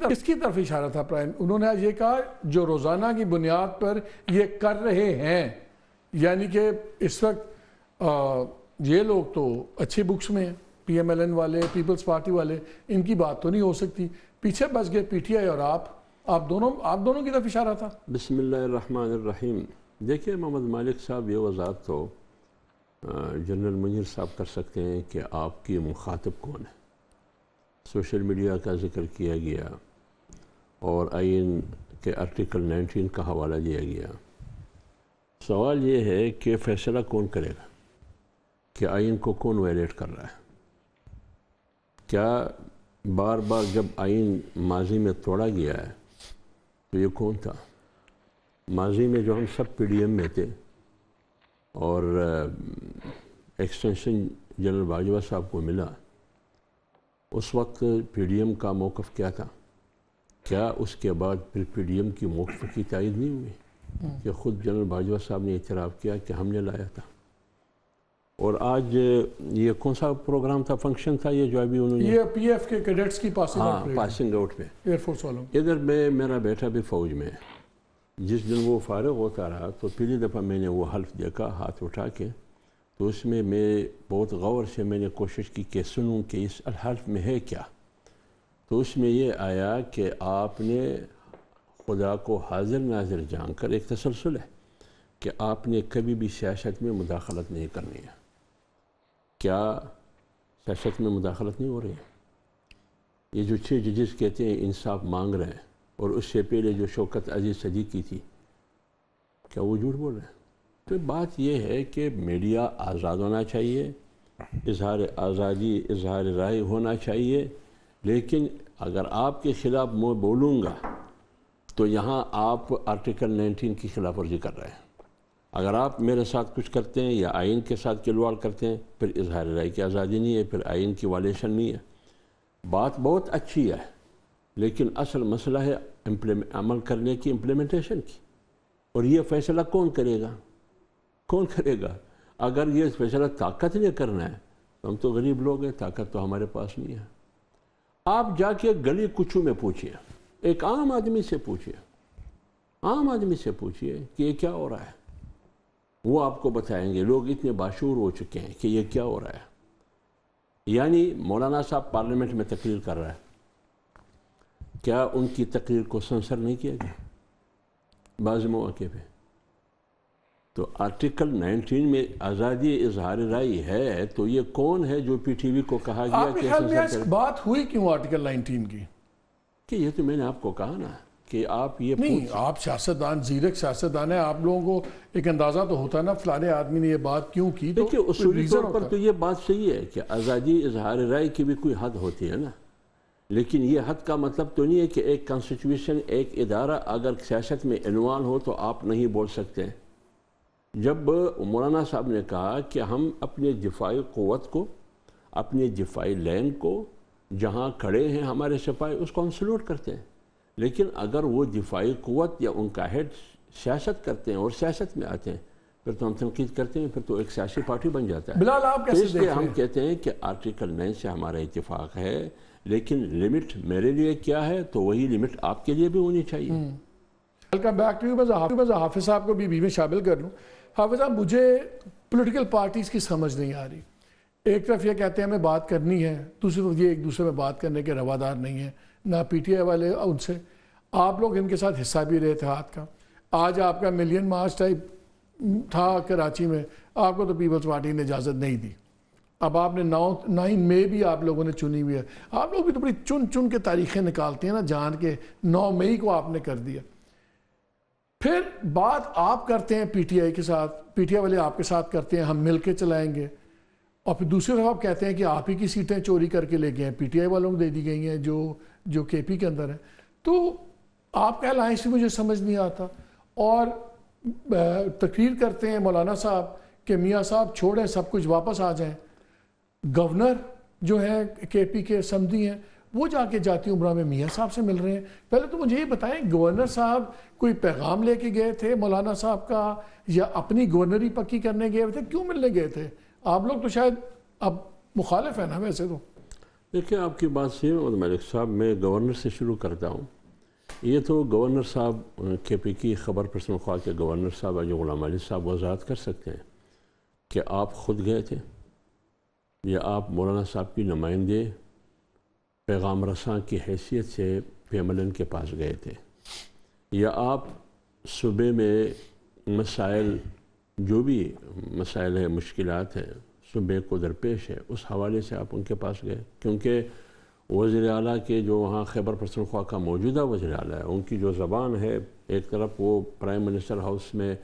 کس کی طرف اشارہ تھا پرائم؟ انہوں نے آج یہ کہا جو روزانہ کی بنیاد پر یہ کر رہے ہیں، یعنی کہ اس وقت یہ لوگ تو اچھے بکس میں ہیں، پی ایم ایل این والے، پیپلز پارٹی والے، ان کی بات تو نہیں ہو سکتی، پیچھے بس گئے پی ٹی آئی اور آپ دونوں کی طرف اشارہ تھا۔ بسم اللہ الرحمن الرحیم۔ دیکھیں محمد مالک صاحب، یہ وضاحت تو جنرل منیر صاحب کر سکتے ہیں کہ آپ کی مخاطب کون ہے۔ سوشل میڈیا کا ذکر کیا گیا اور آئین کے آرٹیکل 19 کا حوالہ دیا گیا۔ سوال یہ ہے کہ فیصلہ کون کرے گا کہ آئین کو کون وائلیٹ کر رہا ہے؟ کیا بار بار جب آئین ماضی میں توڑا گیا ہے تو یہ کون تھا؟ ماضی میں جو ہم سب پی ڈی ایم میں تھے اور ایکسٹینشن جنرل باجوہ صاحب کو ملا، اس وقت پی ڈی ایم کا موقف کیا تھا؟ کیا اس کے بعد پھر پی ڈی ایم کی موقف کی تائید نہیں ہوئی کہ خود جنرل باجوہ صاحب نے اعتراف کیا کہ ہم نے لایا تھا؟ اور آج یہ کون سا پروگرام تھا، فنکشن تھا یہ جو ابھی انہوں نے، یہ پی ایف کے کیڈٹس کی پاسنگ آؤٹ پہ ایئر فورس والوں، ادھر میرا بیٹا بھی فوج میں ہے۔ جس دن وہ فارغ ہوتا رہا تو پہلی دفعہ میں نے وہ حلف دیکھا ہاتھ اٹھا کے، تو اس میں بہت غور سے میں نے کوشش کی کہ سنوں کہ اس الحلف میں ہے کیا۔ تو اس میں یہ آیا کہ آپ نے خدا کو حاضر ناظر جان کر، ایک تسلسل ہے کہ آپ نے کبھی بھی سیاست میں مداخلت نہیں کرنی ہے۔ کیا سیاست میں مداخلت نہیں ہو رہی ہے؟ یہ جو 6 ججز کہتے ہیں انصاف مانگ رہے ہیں، اور اس سے پہلے جو شوکت عزیز صدیقی تھی، کیا وہ جھوٹ بول رہے ہیں؟ تو بات یہ ہے کہ میڈیا آزاد ہونا چاہیے، اظہار آزادی، اظہار رائے ہونا چاہیے، لیکن اگر آپ کے خلاف میں بولوں گا تو یہاں آپ آرٹیکل 19 کی خلاف ورزی کر رہے ہیں۔ اگر آپ میرے ساتھ کچھ کرتے ہیں یا آئین کے ساتھ کھلواڑ کرتے ہیں، پھر اظہار رائے کی آزادی نہیں ہے، پھر آئین کی وائلیشن نہیں ہے۔ بات بہت اچھی ہے، لیکن اصل مسئلہ ہے عمل کرنے کی، امپلیمنٹیشن کی، اور یہ فیصلہ کون کرے گا؟ کون کرے گا؟ اگر یہ فیصلہ طاقت نے کرنا ہے تو ہم تو غریب لوگ ہیں، طاقت تو ہمارے پاس نہیں ہے۔ آپ جا کے گلی کچوں میں پوچھئے، ایک عام آدمی سے پوچھئے، عام آدمی سے پوچھئے کہ یہ کیا ہو رہا ہے، وہ آپ کو بتائیں گے۔ لوگ اتنے باشعور ہو چکے ہیں کہ یہ کیا ہو رہا ہے۔ یعنی مولانا صاحب پارلیمنٹ میں تقریر کر رہا ہے، کیا ان کی تقریر کو سنسر نہیں کیا گیا بعض مواقع پہ؟ تو آرٹیکل 19 میں آزادی اظہار رائے ہے، تو یہ کون ہے جو پی ٹی وی کو کہا گیا کہ سنسر کرے؟ بات ہوئی کیوں آرٹیکل 19 کی؟ کہ یہ تو میں نے آپ کو کہا نا کہ آپ یہ نہیں، آپ سیاستدان، زیرک سیاستدان ہیں، آپ لوگوں کو ایک اندازہ تو ہوتا ہے نا فلانے آدمی نے یہ بات کیوں کی۔ دیکھیے اصولی طور پر تو یہ بات صحیح ہے کہ آزادی اظہار رائے کی بھی کوئی حد ہوتی ہے نا، لیکن یہ حد کا مطلب تو نہیں ہے کہ ایک کانسٹیٹیوشن، ایک ادارہ اگر سیاست میں انوالو ہو تو آپ نہیں بول سکتے۔ جب مولانا صاحب نے کہا کہ ہم اپنے دفاعی قوت کو، اپنے دفاعی لین کو، جہاں کھڑے ہیں ہمارے سپاہی، اس کو ہم سلوٹ کرتے ہیں، لیکن اگر وہ دفاعی قوت یا ان کا ہیڈ سیاست کرتے ہیں اور سیاست میں آتے ہیں، پھر تو ہم تنقید کرتے ہیں، پھر تو ایک سیاسی پارٹی بن جاتا ہے۔ بلال آپ کیسے اس لیے ہم کہتے ہیں کہ آرٹیکل 9 سے ہمارا اتفاق ہے، لیکن لمٹ میرے لیے کیا ہے تو وہی لمٹ آپ کے لیے بھی ہونی چاہیے۔ Welcome back to you. میں حافظ صاحب کو بھی بیچ میں شامل کر لوں۔ حافظ صاحب، مجھے پولیٹیکل پارٹیز کی سمجھ نہیں آ رہی۔ ایک طرف یہ کہتے ہیں ہمیں بات کرنی ہے، دوسری طرف یہ ایک دوسرے میں بات کرنے کے روادار نہیں ہیں، نہ پی ٹی آئی والے ان سے۔ آپ لوگ ان کے ساتھ حصہ بھی رہے تھے ہاتھ کا۔ آج آپ کا ملین مارچ ٹائپ تھا کراچی میں، آپ کو تو پیپلز پارٹی نے اجازت نہیں دی۔ اب آپ نے 9 مئی بھی آپ لوگوں نے چنی ہوئی ہے۔ آپ لوگ بھی تو بڑی چن کے تاریخیں نکالتے ہیں نا، جان کے 9 مئی کو آپ نے کر دیا۔ پھر بات آپ کرتے ہیں پی ٹی آئی کے ساتھ، پی ٹی آئی والے آپ کے ساتھ کرتے ہیں ہم مل کے چلائیں گے، اور پھر دوسری طرف آپ کہتے ہیں کہ آپ ہی کی سیٹیں چوری کر کے لے گئے ہیں، پی ٹی آئی والوں کو دے دی گئی ہیں جو کے پی کے اندر ہیں۔ تو آپ کا الائنس بھی مجھے سمجھ نہیں آتا، اور تقریر کرتے ہیں مولانا صاحب کہ میاں صاحب چھوڑیں سب کچھ، واپس آ جائیں۔ گورنر جو ہیں کے پی کے سمدھی ہیں، وہ جا کے جاتی عمرہ میں میاں صاحب سے مل رہے ہیں۔ پہلے تو مجھے یہ بتائیں، گورنر صاحب کوئی پیغام لے کے گئے تھے مولانا صاحب کا، یا اپنی گورنری پکی کرنے گئے تھے؟ کیوں ملنے گئے تھے؟ آپ لوگ تو شاید اب مخالف ہیں نا ویسے تو۔ دیکھیں آپ کی بات سے عبد الملک صاحب، میں گورنر سے شروع کرتا ہوں. یہ تو گورنر صاحب کے پی کی خبر پختونخوا کے گورنر صاحب حاجی غلام علی صاحب وضاحت کر سکتے ہیں کہ آپ خود گئے تھے یا آپ مولانا صاحب کی نمائندے پیغام رساں کی حیثیت سے پی ایم ایل این کے پاس گئے تھے، یا آپ صوبے میں مسائل جو بھی مسائل ہیں، مشکلات ہیں صوبے کو درپیش ہے، اس حوالے سے آپ ان کے پاس گئے. کیونکہ وزیر اعلیٰ کے جو وہاں خیبر پختونخوا کا موجودہ وزیر اعلیٰ ہے، ان کی جو زبان ہے، ایک طرف وہ پرائم منسٹر ہاؤس میں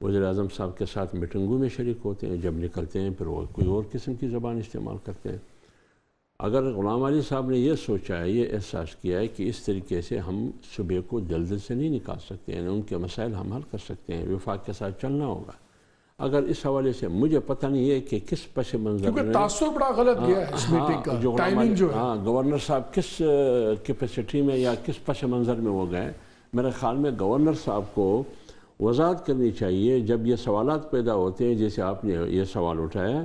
وزیر اعظم صاحب کے ساتھ میٹنگوں میں شریک ہوتے ہیں، جب نکلتے ہیں پھر وہ کوئی اور قسم کی زبان استعمال کرتے ہیں. اگر غلام علی صاحب نے یہ سوچا ہے، یہ احساس کیا ہے کہ اس طریقے سے ہم صوبے کو جلد سے نہیں نکال سکتے ہیں، ان کے مسائل ہم حل کر سکتے ہیں، وفاق کے ساتھ چلنا ہوگا. اگر اس حوالے سے مجھے پتہ نہیں ہے کہ کس پس منظر کیونکہ تاثر بڑا غلط گیا ہے اس میٹنگ کا، ٹائمنگ جو ہے. گورنر صاحب کس کیپیسٹی میں یا کس پس منظر میں وہ گئے. میرے خیال میں گورنر صاحب کو وضاحت کرنی چاہیے جب یہ سوالات پیدا ہوتے ہیں، جیسے آپ نے یہ سوال اٹھایا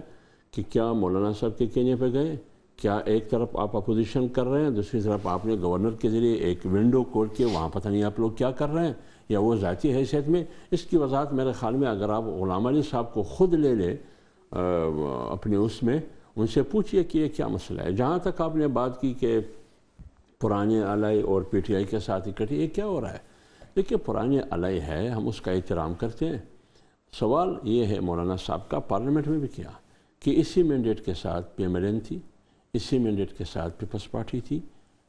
کہ کیا مولانا صاحب کے کہنے پہ گئے، کیا ایک طرف آپ اپوزیشن کر رہے ہیں، دوسری طرف آپ نے گورنر کے ذریعے ایک ونڈو کھول کے وہاں پتہ نہیں آپ لوگ کیا کر رہے ہیں، یا وہ ذاتی حیثیت میں. اس کی وضاحت میرے خیال میں اگر آپ غلام علی صاحب کو خود لے لیں اپنے اس میں، ان سے پوچھئے کہ یہ کیا مسئلہ ہے. جہاں تک آپ نے بات کی کہ پرانے الائی اور پی ٹی آئی کے ساتھ اکٹھے، یہ کیا ہو رہا ہے؟ دیکھیے پرانے الائی ہے، ہم اس کا احترام کرتے ہیں. سوال یہ ہے مولانا صاحب کا پارلیمنٹ میں بھی کیا کہ اسی مینڈیٹ کے ساتھ پی ایم ایل این تھی، اسی مینڈیٹ کے ساتھ پیپلز پارٹی تھی،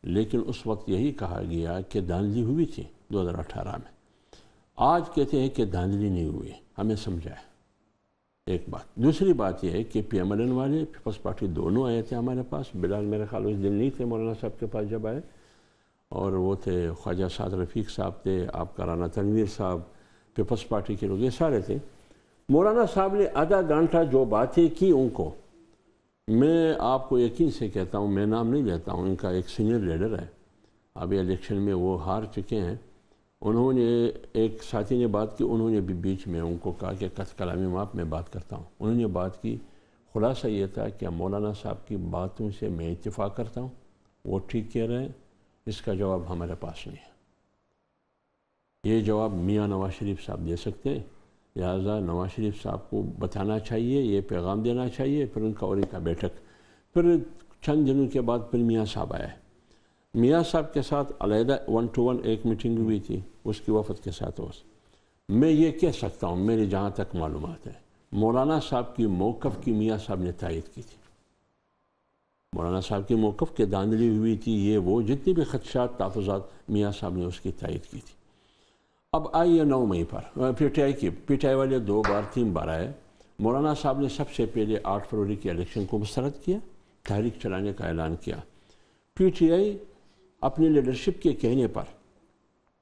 لیکن اس وقت یہی کہا گیا کہ دھاندلی ہوئی تھی 2018 میں. آج کہتے ہیں کہ دھاندلی نہیں ہوئی. ہمیں سمجھائے ایک بات. دوسری بات یہ ہے کہ پی ایم ایل این والے پیپلز پارٹی دونوں آئے تھے ہمارے پاس. بلال میرے خیال اس دن نہیں تھے مولانا صاحب کے پاس جب آئے، اور وہ تھے خواجہ سعد رفیق صاحب تھے، آپ کا رانا تنویر صاحب، پیپلز پارٹی کے لوگ، یہ سارے تھے. مولانا صاحب نے آدھا گھنٹہ جو باتیں کی ان کو، میں آپ کو یقین سے کہتا ہوں، میں نام نہیں لیتا ہوں، ان کا ایک سینئر لیڈر ہے، ابھی الیکشن میں وہ ہار چکے ہیں. انہوں نے ایک ساتھی نے بات کی، انہوں نے بھی بیچ میں ان کو کہا کہ قص کلامی معاف میں بات کرتا ہوں. انہوں نے بات کی، خلاصہ یہ تھا کہ مولانا صاحب کی باتوں سے میں اتفاق کرتا ہوں، وہ ٹھیک کہہ رہے ہیں، اس کا جواب ہمارے پاس نہیں ہے. یہ جواب میاں نواز شریف صاحب دے سکتے ہیں، لہٰذا نواز شریف صاحب کو بتانا چاہیے، یہ پیغام دینا چاہیے. پھر ان کا اور ان کا بیٹھک، پھر چند دنوں کے بعد پھر میاں صاحب آئے. میاں صاحب کے ساتھ علیحدہ 1 to 1 ایک میٹنگ ہوئی تھی اس کی وفد کے ساتھ. میں یہ کہہ سکتا ہوں، میری جہاں تک معلومات ہے، مولانا صاحب کی موقف کی میاں صاحب نے تائید کی تھی. مولانا صاحب کی موقف کے دھاندلی ہوئی تھی، یہ وہ جتنی بھی خدشات تحفظات میاں صاحب نے اس کی تائید کی تھی. اب آئیے 9 مئی پر پی ٹی آئی والے 2 بار 3 بار آئے. مولانا صاحب نے سب سے پہلے 8 فروری کے الیکشن کو مسترد کیا، تحریک چلانے کا اعلان کیا. پی ٹی آئی اپنی لیڈرشپ کے کہنے پر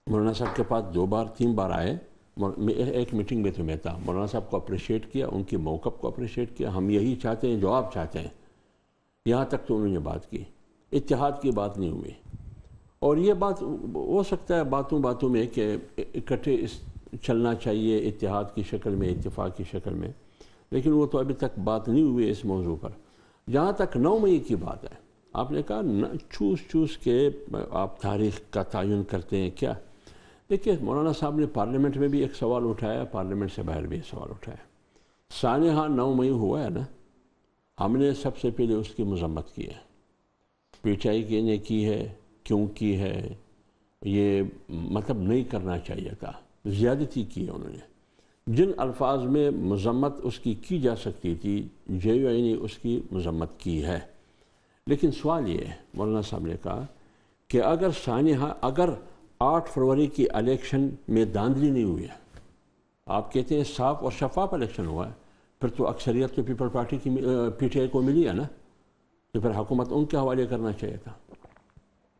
مولانا صاحب کے پاس 2 بار 3 بار آئے. ایک میٹنگ میں تو میں تھا، مولانا صاحب کو اپریشیٹ کیا، ان کی موقف کو اپریشیٹ کیا. ہم یہی چاہتے ہیں جو آپ چاہتے ہیں. یہاں تک تو انہوں نے بات کی، اتحاد کی بات نہیں ہوئی. اور یہ بات ہو سکتا ہے باتوں میں کہ اکٹھے چلنا چاہیے اتحاد کی شکل میں، اتفاق کی شکل میں، لیکن وہ تو ابھی تک بات نہیں ہوئی اس موضوع پر. جہاں تک 9 مئی کی بات ہے، آپ نے کہا چوس کے آپ تاریخ کا تعین کرتے ہیں کیا. دیکھیے مولانا صاحب نے پارلیمنٹ میں بھی ایک سوال اٹھایا، پارلیمنٹ سے باہر بھی ایک سوال اٹھایا. سانحہ 9 مئی ہوا ہے نا، ہم نے سب سے پہلے اس کی مذمت کی ہے. پی ٹی آئی نے کی ہے، کیوں کی ہے، یہ مطلب نہیں کرنا چاہیے تھا، زیادتی کی ہے انہوں نے. جن الفاظ میں مذمت اس کی جا سکتی تھی، جے یو آئی نے اس کی مذمت کی ہے. لیکن سوال یہ ہے، مولانا صاحب نے کہا کہ اگر 8 فروری کی الیکشن میں دھاندلی نہیں ہوئی ہے، آپ کہتے ہیں صاف اور شفاف الیکشن ہوا ہے، پھر تو اکثریت تو پیپل پارٹی کی پی ٹی آئی کو ملی ہے نا، تو پھر حکومت ان کے حوالے کرنا چاہیے تھا.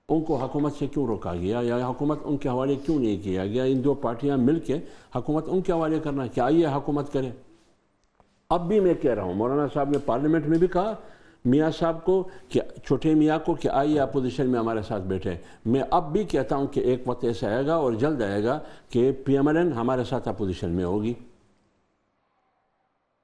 ان کو حکومت سے کیوں روکا گیا، یا حکومت ان کے حوالے کیوں نہیں کیا گیا؟ ان 2 پارٹیاں مل کے حکومت ان کے حوالے کرنا، کہ آئیے حکومت کرے. اب بھی میں کہہ رہا ہوں، مولانا صاحب نے پارلیمنٹ میں بھی کہا میاں صاحب کو، کہ چھوٹے میاں کو، کہ آئیے اپوزیشن میں ہمارے ساتھ بیٹھے. میں اب بھی کہتا ہوں کہ ایک وقت ایسا آئے گا اور جلد آئے گا کہ پی ایم ایل این ہمارے ساتھ اپوزیشن میں ہوگی.